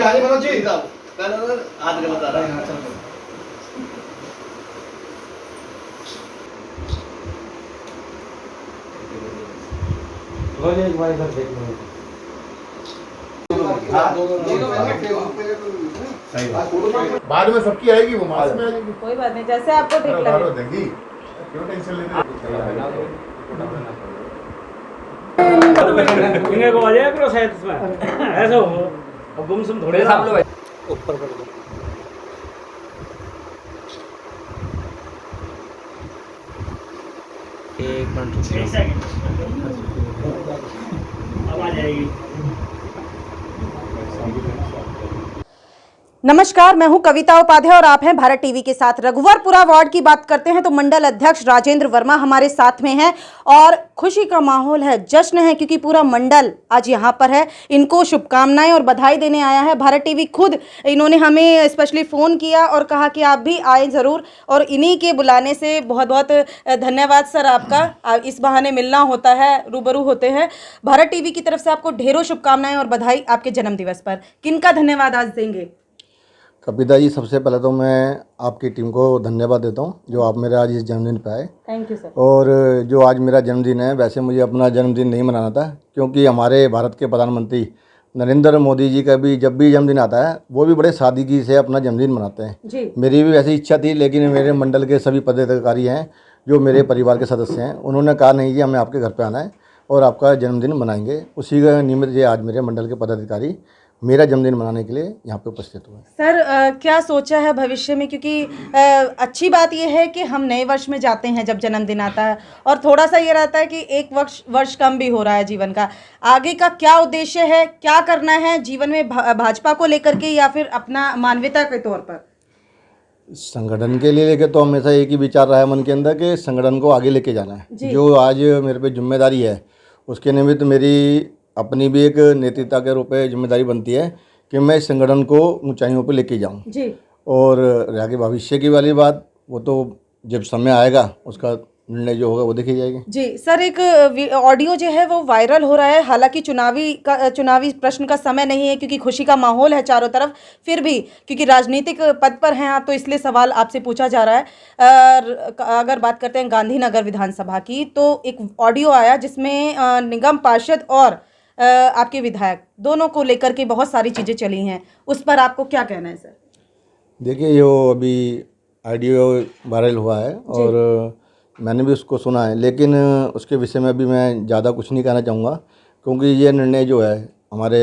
आगे मनोज जी हाथ में बता रहा है। एक बार इधर देख लो। सही बात। बाद में सबकी आएगी, वो मार्च में आएगी। कोई बात नहीं, जैसे आपको ठीक लगे। देंगी, क्यों टेंशन लेते फिंगर को आ जाए करो शायद इसमें ऐसा हो। अब गुमसुम थोड़े साहब लो ऊपर कर दो। एक मिनट अब आ जाएगी। नमस्कार, मैं हूं कविता उपाध्याय और आप हैं भारत टीवी के साथ। रघुवरपुरा वार्ड की बात करते हैं तो मंडल अध्यक्ष राजेंद्र वर्मा हमारे साथ में हैं और खुशी का माहौल है, जश्न है, क्योंकि पूरा मंडल आज यहां पर है। इनको शुभकामनाएं और बधाई देने आया है। भारत टीवी खुद इन्होंने हमें स्पेशली फ़ोन किया और कहा कि आप भी आए ज़रूर, और इन्हीं के बुलाने से बहुत बहुत धन्यवाद सर आपका। इस बहाने मिलना होता है, रूबरू होते हैं। भारत टीवी की तरफ से आपको ढेरों शुभकामनाएं और बधाई आपके जन्मदिवस पर। किनका धन्यवाद आज देंगे? कविता जी, सबसे पहले तो मैं आपकी टीम को धन्यवाद देता हूं जो आप मेरे आज इस जन्मदिन पे आए। Thank you sir. और जो आज मेरा जन्मदिन है, वैसे मुझे अपना जन्मदिन नहीं मनाना था, क्योंकि हमारे भारत के प्रधानमंत्री नरेंद्र मोदी जी का भी जब भी जन्मदिन आता है वो भी बड़े सादगी से अपना जन्मदिन मनाते हैं जी। मेरी भी वैसी इच्छा थी, लेकिन मेरे मंडल के सभी पदाधिकारी हैं जो मेरे परिवार के सदस्य हैं, उन्होंने कहा नहीं जी हमें आपके घर पर आना है और आपका जन्मदिन मनाएंगे। उसी का निमित्त ये आज मेरे मंडल के पदाधिकारी मेरा जन्मदिन मनाने के लिए यहाँ पे उपस्थित हुए। सर क्या सोचा है भविष्य में, क्योंकि अच्छी बात यह है कि हम नए वर्ष में जाते हैं जब जन्मदिन आता है, और थोड़ा सा ये रहता है कि एक वर्ष कम भी हो रहा है जीवन का। आगे का क्या उद्देश्य है, क्या करना है जीवन में भाजपा को लेकर के या फिर अपना मानवता के तौर पर? संगठन के लिए लेके तो हमेशा एक ही विचार रहा है मन के अंदर कि संगठन को आगे लेके जाना है। जो आज मेरे पे जिम्मेदारी है उसके निमित्त मेरी अपनी भी एक नेतृत्व के रूप में जिम्मेदारी बनती है कि मैं इस संगठन को ऊंचाइयों पर लेके जाऊं जी। और आगे भविष्य की वाली बात वो तो जब समय आएगा उसका निर्णय जो होगा वो देखी जाएगी। जी सर, एक ऑडियो जो है वो वायरल हो रहा है, हालांकि चुनावी प्रश्न का समय नहीं है क्योंकि खुशी का माहौल है चारों तरफ, फिर भी क्योंकि राजनीतिक पद पर हैं आप तो इसलिए सवाल आपसे पूछा जा रहा है। अगर बात करते हैं गांधीनगर विधानसभा की, तो एक ऑडियो आया जिसमें निगम पार्षद और आपके विधायक दोनों को लेकर के बहुत सारी चीज़ें चली हैं, उस पर आपको क्या कहना है सर? देखिए, ये अभी ऑडियो वायरल हुआ है और मैंने भी उसको सुना है, लेकिन उसके विषय में अभी मैं ज़्यादा कुछ नहीं कहना चाहूँगा, क्योंकि ये निर्णय जो है हमारे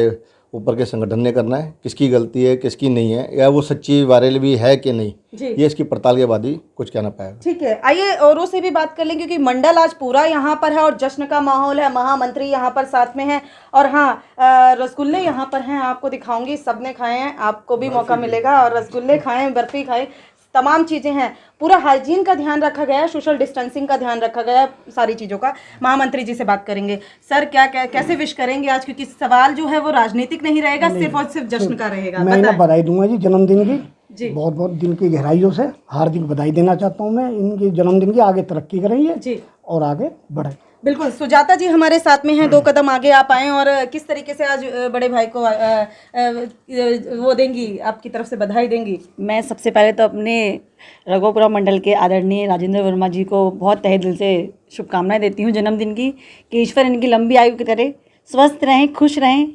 ऊपर के संगठन ने करना है। किसकी गलती है किसकी नहीं है, या वो सच्ची वायरल भी है कि नहीं, ये इसकी पड़ताल के बाद ही कुछ कहना पाएगा। ठीक है, आइए औरों से भी बात कर लें, क्योंकि मंडल आज पूरा यहाँ पर है और जश्न का माहौल है। महामंत्री यहाँ पर साथ में हैं और हाँ, रसगुल्ले यहाँ पर हैं, आपको दिखाऊंगी। सबने खाए हैं, आपको भी मौका मिलेगा और रसगुल्ले खाएं, बर्फी खाएं, तमाम चीज़ें हैं। पूरा हाइजीन का ध्यान रखा गया है, सोशल डिस्टेंसिंग का ध्यान रखा गया है, सारी चीज़ों का। महामंत्री जी से बात करेंगे। सर कैसे विश करेंगे आज, क्योंकि सवाल जो है वो राजनीतिक नहीं रहेगा, सिर्फ और सिर्फ जश्न का रहेगा। मैं इन्हें बधाई दूंगा जी जन्मदिन की जी। बहुत बहुत दिल की गहराइयों से हार्दिक बधाई देना चाहता हूँ मैं इनके जन्मदिन की। आगे तरक्की करेंगे जी और आगे बढ़े। बिल्कुल। सुजाता जी हमारे साथ में हैं, 2 कदम आगे आप आएँ और किस तरीके से आज बड़े भाई को वो देंगी, आपकी तरफ से बधाई देंगी? मैं सबसे पहले तो अपने रघुवरपुरा मंडल के आदरणीय राजेंद्र वर्मा जी को बहुत तहे दिल से शुभकामनाएं देती हूँ जन्मदिन की, कि ईश्वर इनकी लंबी आयु की तरह स्वस्थ रहें, खुश रहें।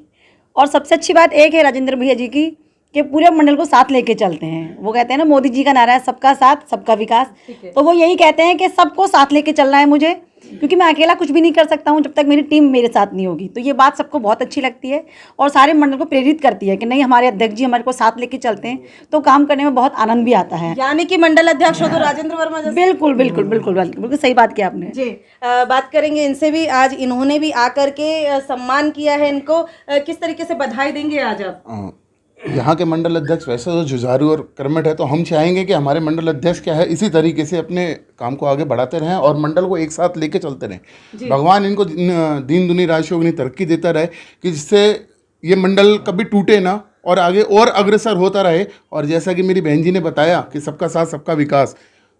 और सबसे अच्छी बात एक है राजेंद्र भैया जी की कि पूरे मंडल को साथ लेके चलते हैं। वो कहते हैं ना, मोदी जी का नारा है सबका साथ सबका विकास, तो वो यही कहते हैं कि सबको साथ लेके चलना है मुझे, क्योंकि मैं अकेला कुछ भी नहीं कर सकता हूँ जब तक मेरी टीम मेरे साथ नहीं होगी। तो ये बात सबको बहुत अच्छी लगती है और सारे मंडल को प्रेरित करती है कि नहीं, हमारे अध्यक्ष जी हमारे को साथ लेके चलते हैं तो काम करने में बहुत आनंद भी आता है। यानी कि मंडल अध्यक्ष हो तो राजेंद्र वर्मा जैसे? बिल्कुल बिल्कुल बिल्कुल बिल्कुल सही बात किया आपने जी। बात करेंगे इनसे भी। आज इन्होंने भी आकर के सम्मान किया है इनको, किस तरीके से बधाई देंगे आज आप? यहाँ के मंडल अध्यक्ष वैसे तो जुझारू और कर्मठ है, तो हम चाहेंगे कि हमारे मंडल अध्यक्ष क्या है इसी तरीके से अपने काम को आगे बढ़ाते रहें और मंडल को एक साथ लेके चलते रहें। भगवान इनको दीन दुनी राजयोगिनी तरक्की देता रहे कि जिससे ये मंडल कभी टूटे ना और आगे और अग्रसर होता रहे। और जैसा कि मेरी बहन जी ने बताया कि सबका साथ सबका विकास,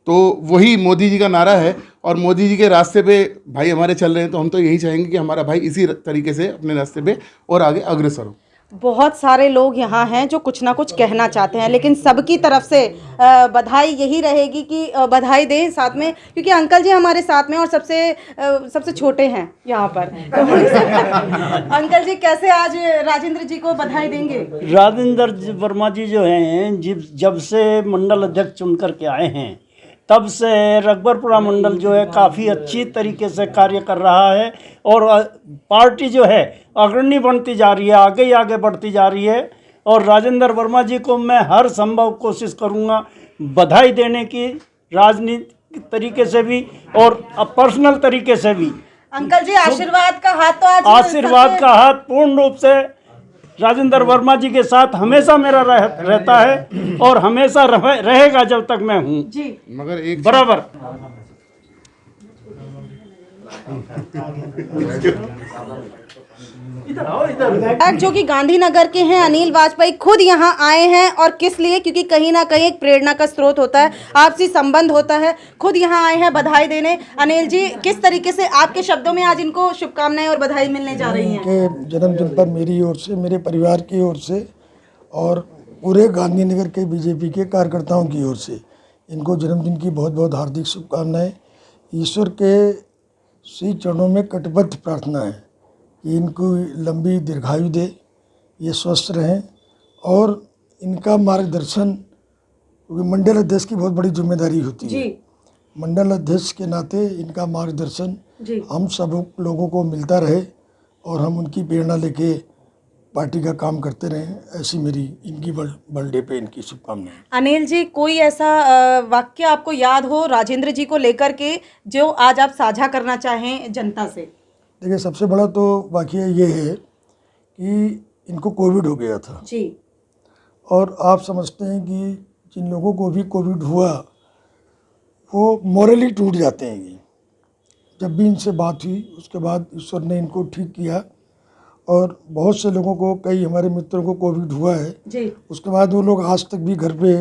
तो वही मोदी जी का नारा है और मोदी जी के रास्ते पे भाई हमारे चल रहे हैं, तो हम तो यही चाहेंगे कि हमारा भाई इसी तरीके से अपने रास्ते पे और आगे अग्रसर हो। बहुत सारे लोग यहाँ हैं जो कुछ ना कुछ कहना चाहते हैं, लेकिन सबकी तरफ से बधाई यही रहेगी कि बधाई दें साथ में, क्योंकि अंकल जी हमारे साथ में और सबसे छोटे हैं यहाँ पर। तो अंकल जी कैसे आज राजेंद्र जी को बधाई देंगे? राजेंद्र वर्मा जी जो हैं, जब से मंडल अध्यक्ष चुन करके आए हैं तब से रघुवरपुरा मंडल जो है काफ़ी अच्छी तरीके से कार्य कर रहा है और पार्टी जो है अग्रणी बनती जा रही है, आगे ही आगे बढ़ती जा रही है। और राजेंद्र वर्मा जी को मैं हर संभव कोशिश करूंगा बधाई देने की, राजनीतिक तरीके से भी और पर्सनल तरीके से भी। अंकल जी आशीर्वाद का हाथ तो आज आशीर्वाद का हाथ पूर्ण रूप से राजेंद्र वर्मा जी के साथ हमेशा मेरा रहता है और हमेशा रहेगा जब तक मैं हूँ जी। मगर एक बराबर। जो कि गांधीनगर के हैं अनिल वाजपेयी खुद यहाँ आए हैं, और किस लिए? क्योंकि कहीं ना कहीं एक प्रेरणा का स्रोत होता है, आपसी संबंध होता है। खुद यहाँ आए हैं बधाई देने। अनिल जी, किस तरीके से आपके शब्दों में आज इनको शुभकामनाएं और बधाई मिलने जा रही हैं? के जन्मदिन पर मेरी ओर से, मेरे परिवार की ओर से और पूरे गांधीनगर के बीजेपी के कार्यकर्ताओं की ओर से इनको जन्मदिन की बहुत बहुत हार्दिक शुभकामनाएं। ईश्वर के श्री चरणों में कटिबद्ध प्रार्थना है कि इनको लंबी दीर्घायु दे, ये स्वस्थ रहें और इनका मार्गदर्शन, क्योंकि मंडल अध्यक्ष की बहुत बड़ी जिम्मेदारी होती है। मंडल अध्यक्ष के नाते इनका मार्गदर्शन हम सब लोगों को मिलता रहे और हम उनकी प्रेरणा लेके पार्टी का काम करते रहें, ऐसी मेरी इनकी बर्थडे पे इनकी शुभकामनाएं। अनिल जी, कोई ऐसा वाक्य आपको याद हो राजेंद्र जी को लेकर के जो आज आप साझा करना चाहें जनता से? देखिए, सबसे बड़ा तो वाकया ये है कि इनको कोविड हो गया था जी, और आप समझते हैं कि जिन लोगों को भी कोविड हुआ वो मॉरली टूट जाते हैं। ये जब भी इनसे बात हुई उसके बाद ईश्वर ने इनको ठीक किया, और बहुत से लोगों को, कई हमारे मित्रों को कोविड हुआ है जी, उसके बाद वो लोग आज तक भी घर पे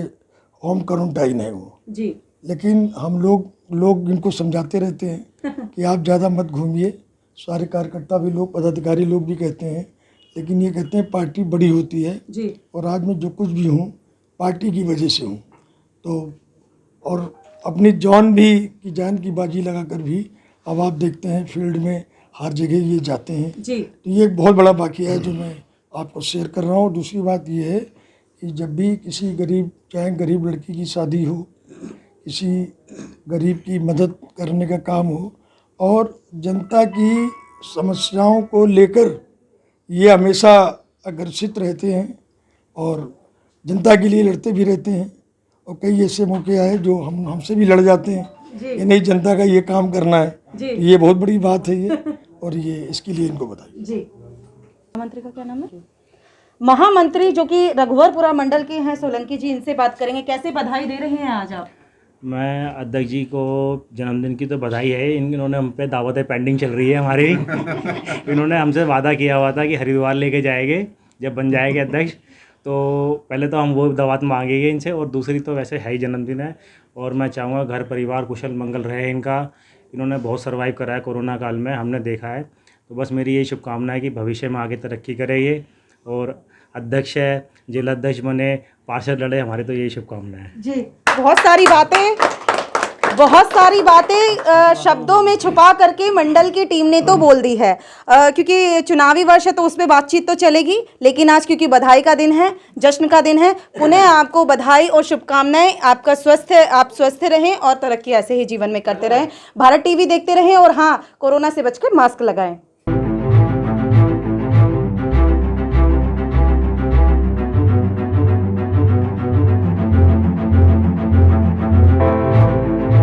होम क्वारंटाइन है वो जी। लेकिन हम लोग इनको समझाते रहते हैं कि आप ज़्यादा मत घूमिए। सारे कार्यकर्ता भी लोग, पदाधिकारी लोग भी कहते हैं, लेकिन ये कहते हैं पार्टी बड़ी होती है जी। और आज मैं जो कुछ भी हूँ पार्टी की वजह से हूँ। तो और अपनी जान की बाजी लगा कर भी अब आप देखते हैं फील्ड में हर जगह ये जाते हैं जी। तो ये एक बहुत बड़ा वाकया है जो मैं आपको शेयर कर रहा हूँ। दूसरी बात ये है कि जब भी किसी गरीब, चाहे गरीब लड़की की शादी हो, किसी गरीब की मदद करने का काम हो और जनता की समस्याओं को लेकर ये हमेशा आकर्षित रहते हैं और जनता के लिए लड़ते भी रहते हैं। और कई ऐसे मौके आए जो हमसे भी लड़ जाते हैं कि नहीं, जनता का ये काम करना है। ये बहुत बड़ी बात है ये, और ये इसके लिए इनको बताइए जी। महामंत्री का क्या नाम है? महामंत्री जो कि रघुवरपुरा मंडल के हैं सोलंकी जी, इनसे बात करेंगे। कैसे बधाई दे रहे हैं आज आप? मैं अध्यक्ष जी को जन्मदिन की तो बधाई है। इन्होंने हम पे दावतें पेंडिंग चल रही है हमारी। इन्होंने हमसे वादा किया हुआ था कि हरिद्वार लेके जाएंगे जब बन जाएंगे अध्यक्ष। तो पहले तो हम वो दावत मांगेंगे इनसे, और दूसरी तो वैसे है ही जन्मदिन है, और मैं चाहूँगा घर परिवार कुशल मंगल रहे इनका। इन्होंने बहुत सर्वाइव करा है कोरोना काल में, हमने देखा है। तो बस मेरी यही शुभकामना है कि भविष्य में आगे तरक्की करे ये, और अध्यक्ष है, जिलाध्यक्ष बने, पार्षद लड़े, हमारी तो यही शुभकामना है जी। बहुत सारी बातें शब्दों में छुपा करके मंडल की टीम ने तो बोल दी है, क्योंकि चुनावी वर्ष है तो उसमें बातचीत तो चलेगी, लेकिन आज क्योंकि बधाई का दिन है, जश्न का दिन है, पुनः आपको बधाई और शुभकामनाएं। आप स्वस्थ रहें और तरक्की ऐसे ही जीवन में करते रहें। भारत टीवी देखते रहें, और हाँ, कोरोना से बचकर मास्क लगाएं।